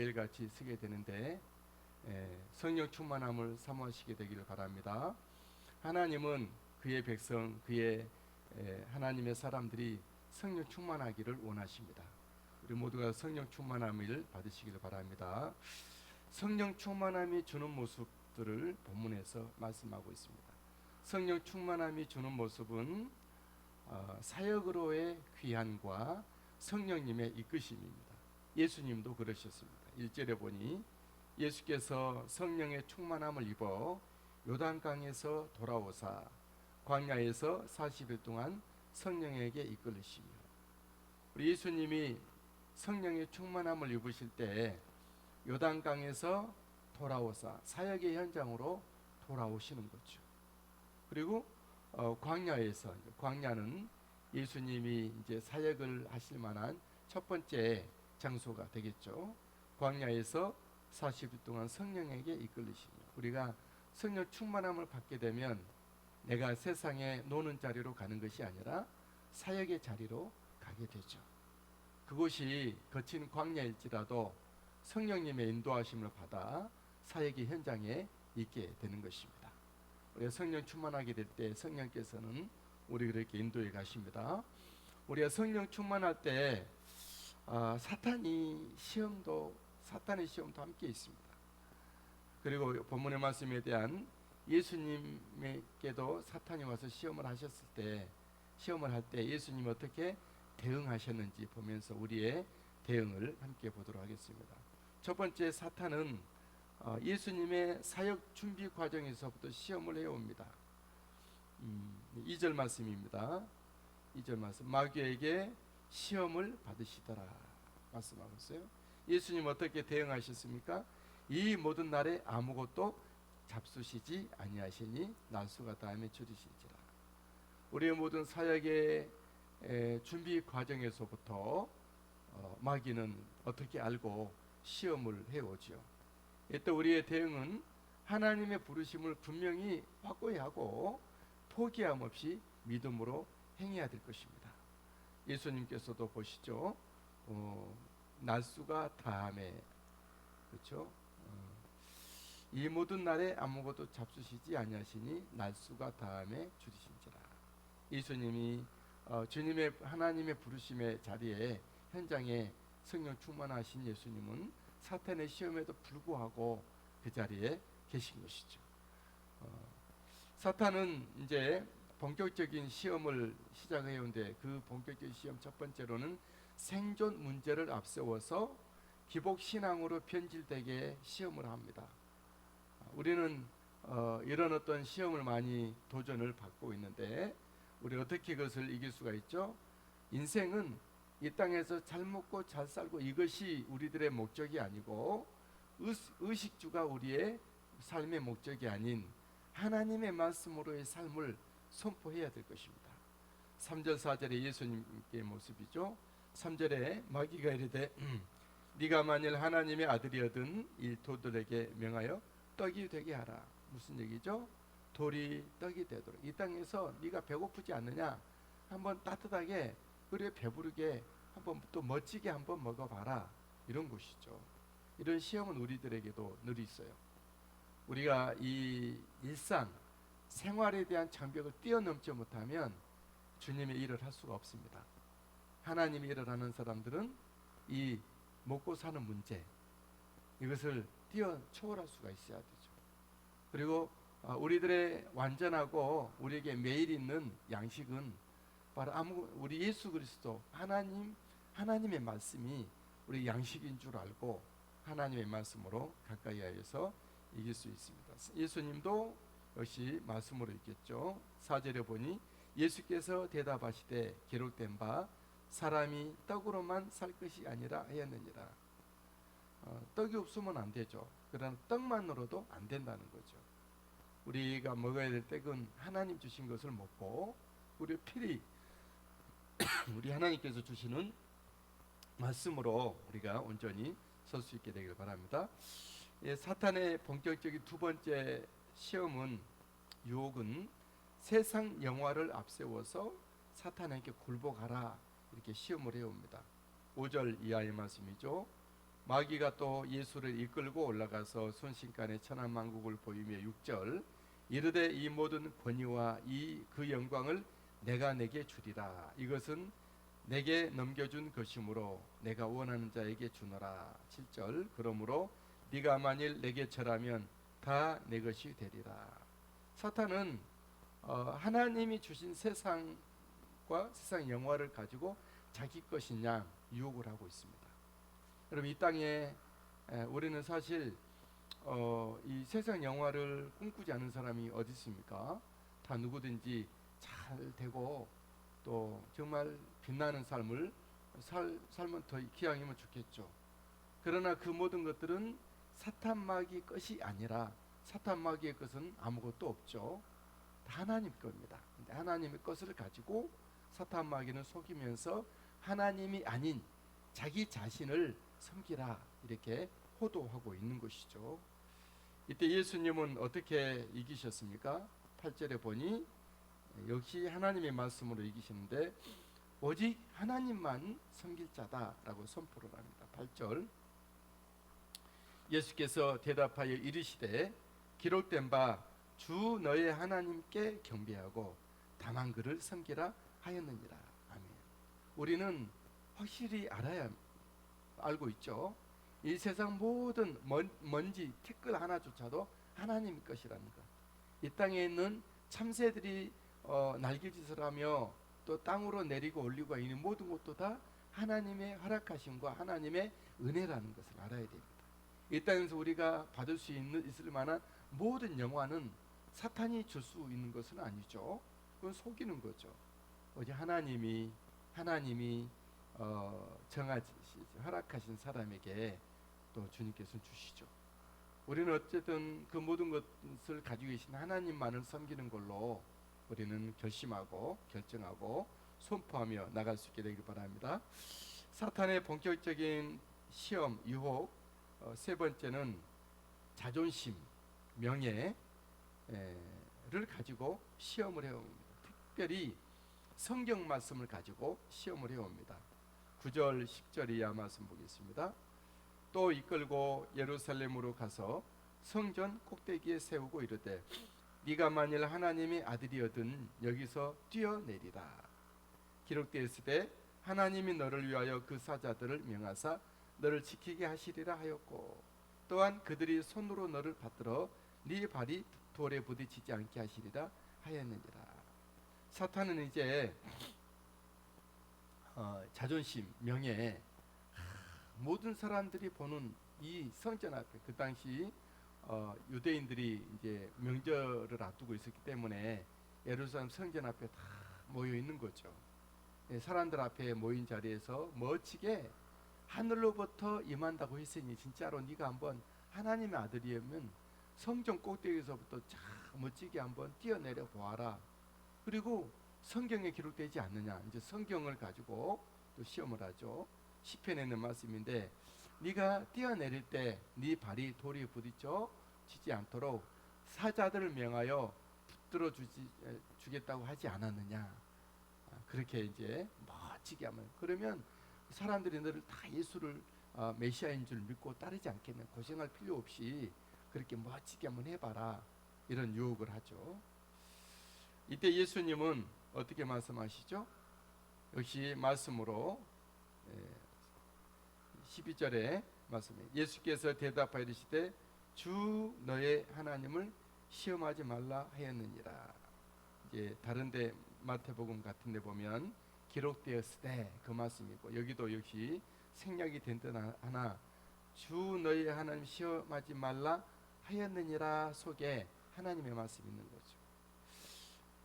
매일같이 쓰게 되는데 성령 충만함을 사모하시게 되기를 바랍니다. 하나님은 그의 백성, 그의 하나님의 사람들이 성령 충만하기를 원하십니다. 우리 모두가 성령 충만함을 받으시기를 바랍니다. 성령 충만함이 주는 모습들을 본문에서 말씀하고 있습니다. 성령 충만함이 주는 모습은 사역으로의 귀한과 성령님의 이끄심입니다. 예수님도 그러셨습니다. 1절에 보니 예수께서 성령의 충만함을 입어 요단강에서 돌아오사 광야에서 40일 동안 성령에게 이끌리시며, 우리 예수님이 성령의 충만함을 입으실 때 요단강에서 돌아오사 사역의 현장으로 돌아오시는 거죠. 그리고 광야에서, 광야는 예수님이 이제 사역을 하실 만한 첫 번째 장소가 되겠죠. 광야에서 40일 동안 성령에게 이끌리시며, 우리가 성령 충만함을 받게 되면 내가 세상에 노는 자리로 가는 것이 아니라 사역의 자리로 가게 되죠. 그곳이 거친 광야일지라도 성령님의 인도하심을 받아 사역의 현장에 있게 되는 것입니다. 우리가 성령 충만하게 될 때 성령께서는 우리를 이렇게 인도해 가십니다. 우리가 성령 충만할 때 사탄의 시험도 함께 있습니다. 그리고 본문의 말씀에 대한 예수님께도 사탄이 와서 시험을 할 때 예수님 어떻게 대응하셨는지 보면서 우리의 대응을 함께 보도록 하겠습니다. 첫 번째, 사탄은 예수님의 사역 준비 과정에서부터 시험을 해옵니다. 2절 말씀입니다. 2절 말씀, 마귀에게 시험을 받으시더라 말씀하고 있어요. 예수님 어떻게 대응하셨습니까? 이 모든 날에 아무것도 잡수시지 아니하시니 날수가 다음에 줄이시리라. 우리의 모든 사역의 준비 과정에서부터 마귀는 어떻게 알고 시험을 해오죠. 이때 우리의 대응은 하나님의 부르심을 분명히 확고히 하고 포기함 없이 믿음으로 행해야 될 것입니다. 예수님께서도 보시죠. 날수가 다함에, 그렇죠? 이 모든 날에 아무것도 잡수시지 아니하시니 날수가 다함에 줄이신지라. 예수님이 주님의 하나님의 부르심의 자리에 현장에 성령 충만하신 예수님은 사탄의 시험에도 불구하고 그 자리에 계신 것이죠. 사탄은 이제 본격적인 시험을 시작해온데 그 본격적인 시험 첫 번째로는 생존 문제를 앞세워서 기복 신앙으로 변질되게 시험을 합니다. 우리는 이런 어떤 시험을 많이 도전을 받고 있는데 우리 어떻게 그것을 이길 수가 있죠? 인생은 이 땅에서 잘 먹고 잘 살고 이것이 우리들의 목적이 아니고 의식주가 우리의 삶의 목적이 아닌 하나님의 말씀으로의 삶을 선포해야 될 것입니다. 3절 4절의 예수님의 모습이죠. 3절에 마귀가 이르되 네가 만일 하나님의 아들이거든 이 돌들에게 명하여 떡이 되게 하라. 무슨 얘기죠? 돌이 떡이 되도록. 이 땅에서 네가 배고프지 않느냐? 한번 따뜻하게 그래 배부르게 한번 또 멋지게 한번 먹어봐라. 이런 것이죠. 이런 시험은 우리들에게도 늘 있어요. 우리가 이 일상 생활에 대한 장벽을 뛰어넘지 못하면 주님의 일을 할 수가 없습니다. 하나님의 일을 하는 사람들은 이 먹고 사는 문제, 이것을 초월할 수가 있어야 되죠. 그리고 우리들의 완전하고 우리에게 매일 있는 양식은 바로 우리 예수 그리스도 하나님의 말씀이 우리 양식인 줄 알고 하나님의 말씀으로 가까이 하여서 이길 수 있습니다. 예수님도 역시 말씀으로 있겠죠. 4절에 보니 예수께서 대답하시되 기록된 바 사람이 떡으로만 살 것이 아니라 하였느니라. 떡이 없으면 안 되죠. 그러나 떡만으로도 안 된다는 거죠. 우리가 먹어야 될 떡은 하나님 주신 것을 먹고 우리 필히 우리 하나님께서 주시는 말씀으로 우리가 온전히 설 수 있게 되길 바랍니다. 사탄의 본격적인 두 번째 시험은, 유혹은 세상 영화를 앞세워서 사탄에게 굴복하라 이렇게 시험을 해옵니다. 5절 이하의 말씀이죠. 마귀가 또 예수를 이끌고 올라가서 순식간에 천하만국을 보이며 6절 이르되 이 모든 권위와 이 그 영광을 내가 내게 주리라. 이것은 내게 넘겨준 것이므로 내가 원하는 자에게 주노라. 7절 그러므로 네가 만일 내게 절하면 다 내 것이 되리라. 사탄은 하나님이 주신 세상과 세상 영화를 가지고 자기 것이냐 유혹을 하고 있습니다. 여러분 이 땅에 우리는 사실 이 세상 영화를 꿈꾸지 않은 사람이 어디 있습니까? 다 누구든지 잘 되고 또 정말 빛나는 삶을 살면 더 기왕이면 좋겠죠. 그러나 그 모든 것들은 사탄 마귀의 것이 아니라 사탄 마귀의 것은 아무것도 없죠. 다 하나님 겁니다. 근데 하나님의 것을 가지고 사탄 마귀는 속이면서 하나님이 아닌 자기 자신을 섬기라 이렇게 호도하고 있는 것이죠. 이때 예수님은 어떻게 이기셨습니까? 8절에 보니 역시 하나님의 말씀으로 이기시는데 오직 하나님만 섬길 자다라고 선포를 합니다. 8절 예수께서 대답하여 이르시되 기록된 바 주 너의 하나님께 경배하고 다만 그를 섬기라 하였느니라. 아멘. 우리는 확실히 알고 있죠. 이 세상 모든 먼지 티끌 하나조차도 하나님의 것이라는 것. 이 땅에 있는 참새들이 날개짓을 하며 또 땅으로 내리고 올리고 있는 모든 것도 다 하나님의 허락하심과 하나님의 은혜라는 것을 알아야 됩니다. 이 땅에서 우리가 받을 수 있을 만한 모든 영화는 사탄이 줄 수 있는 것은 아니죠. 그건 속이는 거죠. 오직 하나님이 허락하신 사람에게 또 주님께서 주시죠. 우리는 어쨌든 그 모든 것을 가지고 계신 하나님만을 섬기는 걸로 우리는 결심하고 결정하고 선포하며 나갈 수 있게 되길 바랍니다. 사탄의 본격적인 시험, 유혹 세 번째는 자존심, 명예를 가지고 시험을 해옵니다. 특별히 성경 말씀을 가지고 시험을 해옵니다. 9절 10절 이하 말씀 보겠습니다. 또 이끌고 예루살렘으로 가서 성전 꼭대기에 세우고 이르되 네가 만일 하나님의 아들이거든 여기서 뛰어내리라. 기록되었으되 하나님이 너를 위하여 그 사자들을 명하사 너를 지키게 하시리라 하였고 또한 그들이 손으로 너를 받들어 네 발이 돌에 부딪히지 않게 하시리라 하였느니라. 사탄은 이제 자존심, 명예, 모든 사람들이 보는 이 성전 앞에 그 당시 유대인들이 이제 명절을 앞두고 있었기 때문에 예루살렘 성전 앞에 다 모여 있는 거죠. 사람들 앞에 모인 자리에서 멋지게 하늘로부터 임한다고 했으니 진짜로 네가 한번 하나님의 아들이면 성전 꼭대기에서부터 쫙 멋지게 한번 뛰어내려 보아라. 그리고 성경에 기록되지 않느냐, 이제 성경을 가지고 또 시험을 하죠. 시편에 있는 말씀인데 네가 뛰어내릴 때 네 발이 돌에 부딪혀 지지 않도록 사자들을 명하여 붙들어 주겠다고 하지 않았느냐. 그렇게 이제 멋지게 하면 그러면 사람들이 너를 다 예수를 메시아인 줄 믿고 따르지 않겠냐. 고생할 필요 없이 그렇게 멋지게 한번 해봐라. 이런 유혹을 하죠. 이때 예수님은 어떻게 말씀하시죠? 역시 말씀으로 12절에 말씀해 예수께서 대답하여 이르시되 주 너의 하나님을 시험하지 말라 하였느니라. 이제 다른데 마태복음 같은데 보면 기록되었을 때 그 말씀이고 여기도 역시 생략이 된 듯 하나 주 너의 하나님 시험하지 말라 하였느니라 속에 하나님의 말씀이 있는 거죠.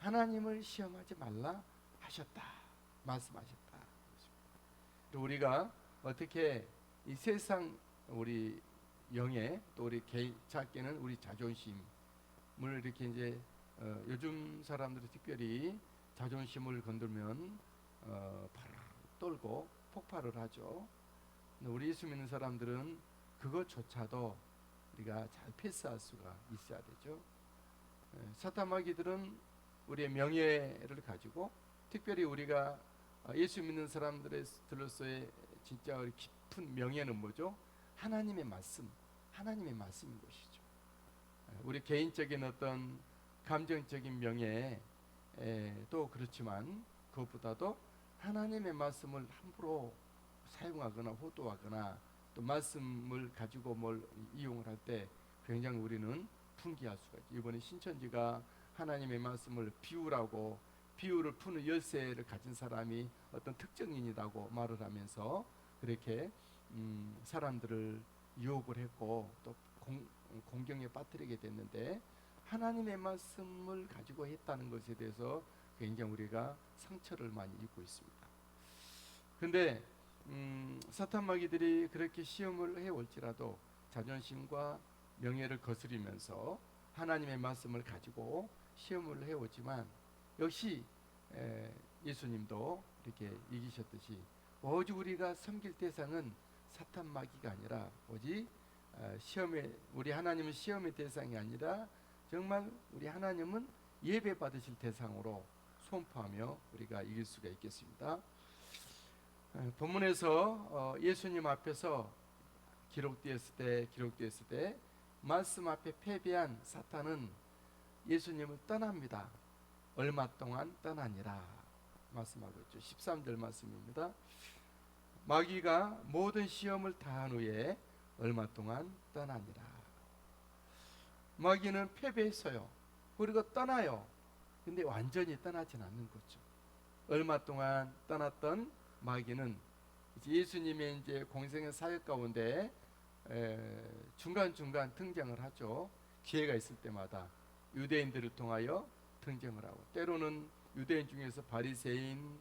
하나님을 시험하지 말라 하셨다 말씀하셨다. 우리가 어떻게 이 세상 우리 영예 또 우리 작게는 우리 자존심을 이렇게 이제 요즘 사람들이 특별히 자존심을 건들면 바로 떨고 폭발을 하죠. 우리 예수 믿는 사람들은 그것조차도 우리가 잘 패스할 수가 있어야 되죠. 사탄 마귀들은 우리의 명예를 가지고 특별히 우리가 예수 믿는 사람들로서의 진짜 깊은 명예는 뭐죠? 하나님의 말씀인 것이죠. 우리 개인적인 어떤 감정적인 명예도 그렇지만 그것보다도 하나님의 말씀을 함부로 사용하거나 호도하거나 또 말씀을 가지고 뭘 이용을 할 때 굉장히 우리는 분개할 수가 있죠. 이번에 신천지가 하나님의 말씀을 비유를 푸는 열쇠를 가진 사람이 어떤 특정인이라고 말을 하면서 그렇게 사람들을 유혹을 했고 또 공경에 빠뜨리게 됐는데, 하나님의 말씀을 가지고 했다는 것에 대해서 굉장히 우리가 상처를 많이 입고 있습니다. 근데 사탄 마귀들이 그렇게 시험을 해올지라도 자존심과 명예를 거스리면서 하나님의 말씀을 가지고 시험을 해오지만, 역시 예수님도 이렇게 이기셨듯이 오직 우리가 섬길 대상은 사탄 마귀가 아니라 오직 우리 하나님은 시험의 대상이 아니라 정말 우리 하나님은 예배 받으실 대상으로 선포하며 우리가 이길 수가 있겠습니다. 본문에서 예수님 앞에서 기록되었을 때 말씀 앞에 패배한 사탄은 예수님을 떠납니다. 얼마 동안 떠나니라 말씀하고 있죠. 13절 말씀입니다. 마귀가 모든 시험을 다한 후에 얼마 동안 떠나니라. 마귀는 패배했어요. 그리고 떠나요. 근데 완전히 떠나진 않는 거죠. 얼마 동안 떠났던 마귀는 이제 예수님의 이제 공생의 사역 가운데 중간중간 등장을 하죠. 기회가 있을 때마다 유대인들을 통하여 등장을 하고, 때로는 유대인 중에서 바리새인,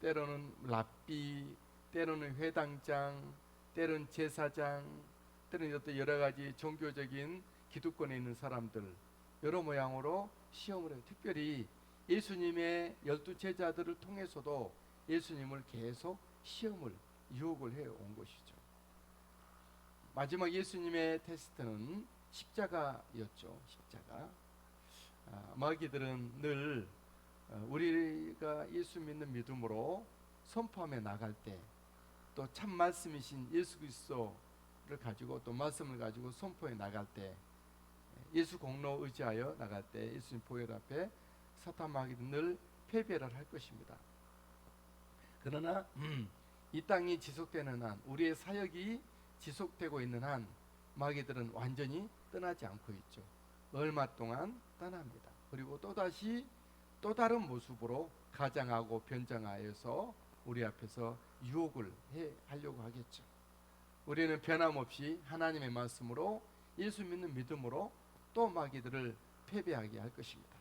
때로는 랍비, 때로는 회당장, 때로는 제사장, 때로는 어떤 여러 가지 종교적인 기득권에 있는 사람들, 여러 모양으로 시험을 해요. 특별히 예수님의 12 제자들을 통해서도 예수님을 계속 유혹을 해온 것이죠. 마지막 예수님의 테스트는 십자가였죠. 십자가. 마귀들은 늘 우리가 예수 믿는 믿음으로 선포하며 나갈 때, 또 참 말씀이신 예수 그리스도를 가지고 또 말씀을 가지고 선포해 나갈 때, 예수 공로 의지하여 나갈 때 예수님 보혈 앞에 사탄 마귀는 늘 패배를 할 것입니다. 그러나 이 땅이 지속되는 한, 우리의 사역이 지속되고 있는 한 마귀들은 완전히 떠나지 않고 있죠. 얼마 동안 떠납니다. 그리고 또다시 또 다른 모습으로 가장하고 변장하여서 우리 앞에서 유혹을 하려고 하겠죠. 우리는 변함없이 하나님의 말씀으로 예수 믿는 믿음으로 또 마귀들을 패배하게 할 것입니다.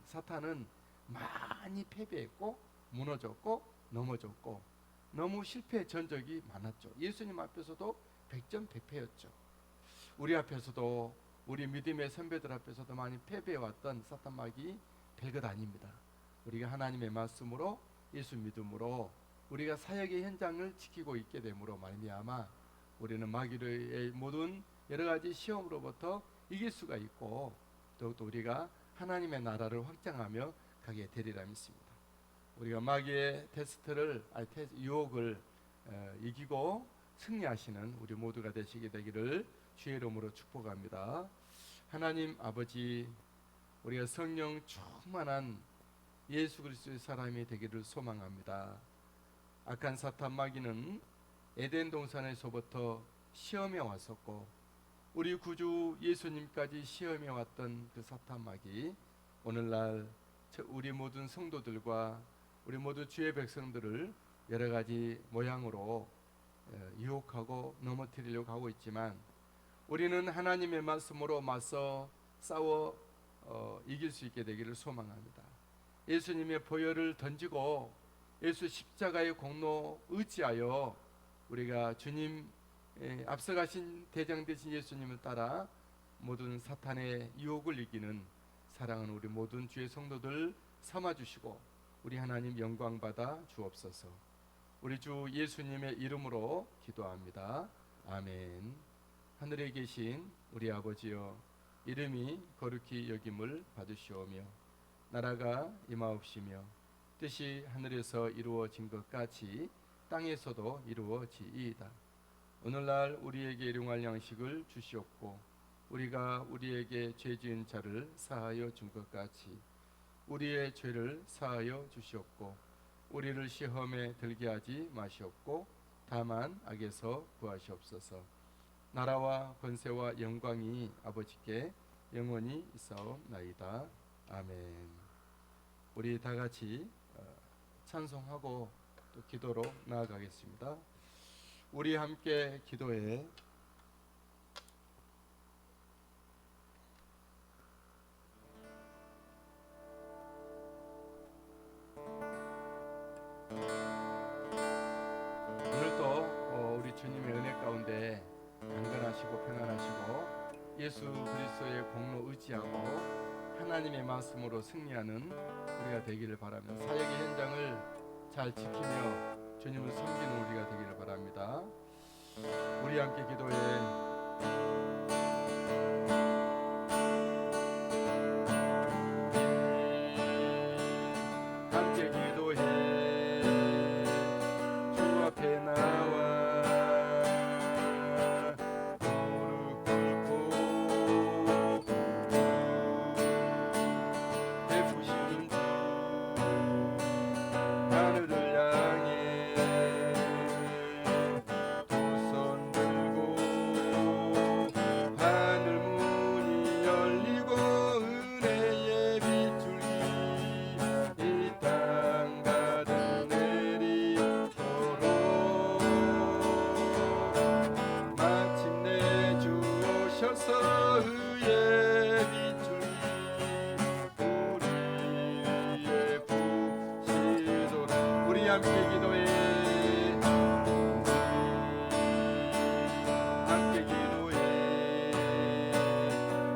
사탄은 많이 패배했고 무너졌고 넘어졌고 너무 실패 전적이 많았죠. 예수님 앞에서도 100점 100패였죠. 우리 앞에서도, 우리 믿음의 선배들 앞에서도 많이 패배해왔던 사탄 마귀 별것 아닙니다. 우리가 하나님의 말씀으로 예수 믿음으로 우리가 사역의 현장을 지키고 있게 됨으로 말미암아 우리는 마귀의 모든 여러 가지 시험으로부터 이길 수가 있고, 더욱더 우리가 하나님의 나라를 확장하며 가게 되리라 믿습니다. 우리가 마귀의 유혹을 이기고 승리하시는 우리 모두가 되시게 되기를 주의 이름으로 축복합니다. 하나님 아버지, 우리가 성령 충만한 예수 그리스도의 사람이 되기를 소망합니다. 악한 사탄 마귀는 에덴 동산에서부터 시험해 왔었고, 우리 구주 예수님까지 시험해 왔던 그 사탄 마귀, 오늘날 우리 모든 성도들과 우리 모두 주의 백성들을 여러 가지 모양으로 유혹하고 넘어뜨리려고 하고 있지만, 우리는 하나님의 말씀으로 맞서 싸워 이길 수 있게 되기를 소망합니다. 예수님의 보혈을 던지고 예수 십자가의 공로 의지하여 우리가 주님 앞서가신 대장 되신 예수님을 따라 모든 사탄의 유혹을 이기는 사랑하는 우리 모든 주의 성도들 삼아주시고 우리 하나님 영광 받아 주옵소서. 우리 주 예수님의 이름으로 기도합니다. 아멘. 하늘에 계신 우리 아버지여, 이름이 거룩히 여김을 받으시오며 나라가 임하옵시며 뜻이 하늘에서 이루어진 것 같이 땅에서도 이루어지이다. 오늘날 우리에게 일용할 양식을 주시옵고 우리가 우리에게 죄 지은 자를 사하여 준 것 같이 우리의 죄를 사하여 주시옵고 우리를 시험에 들게 하지 마시옵고 다만 악에서 구하시옵소서. 나라와 권세와 영광이 아버지께 영원히 있사옵나이다. 아멘. 우리 다 같이 찬송하고 또 기도로 나아가겠습니다. 우리 함께 기도해. 오늘도 우리 주님의 은혜 가운데 강건하시고 평안하시고 예수 그리스도의 공로 의지하고 하나님의 말씀으로 승리하는 우리가 되기를 바라며 사역의 현장을 잘 지키며 주님을 섬기는 우리가 되기를 바랍니다. 우리 함께 기도해. 함께 기도해. 주 앞에 나와 무릎 꿇고 베푸시는 주 하늘을 향해 두 손 들고 하늘 문이 열리고 은혜의 빗줄기 이 땅 가득 내리도록 마침내 주 오셔서 의의 빗줄기 우리 위에 부시도록 우리 함께 기도해. 함께 기도해.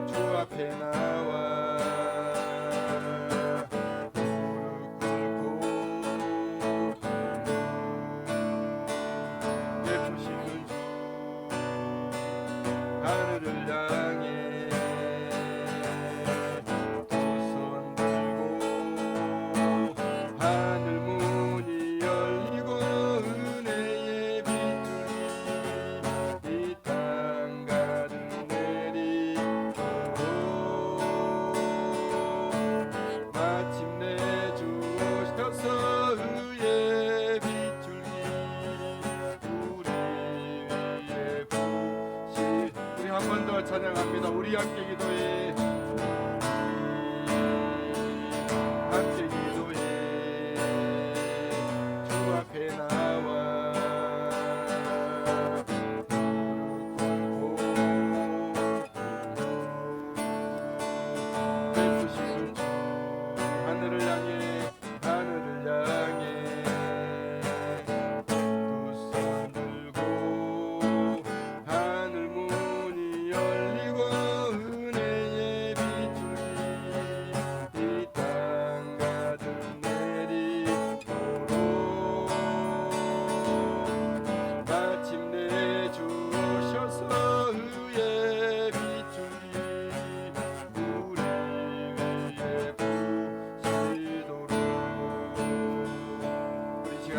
주 앞에 나와 무릎 꿇고 베푸시는 주 하늘을 향해 두 손 들고 하늘 문이 열리고 은혜의 빗줄기 이 땅 가득 내리도록 마침내 주 오셔서 의의 빗줄기 우리 위에 부시. 우리 한 번 더 찬양합니다. 우리 함께 기도해.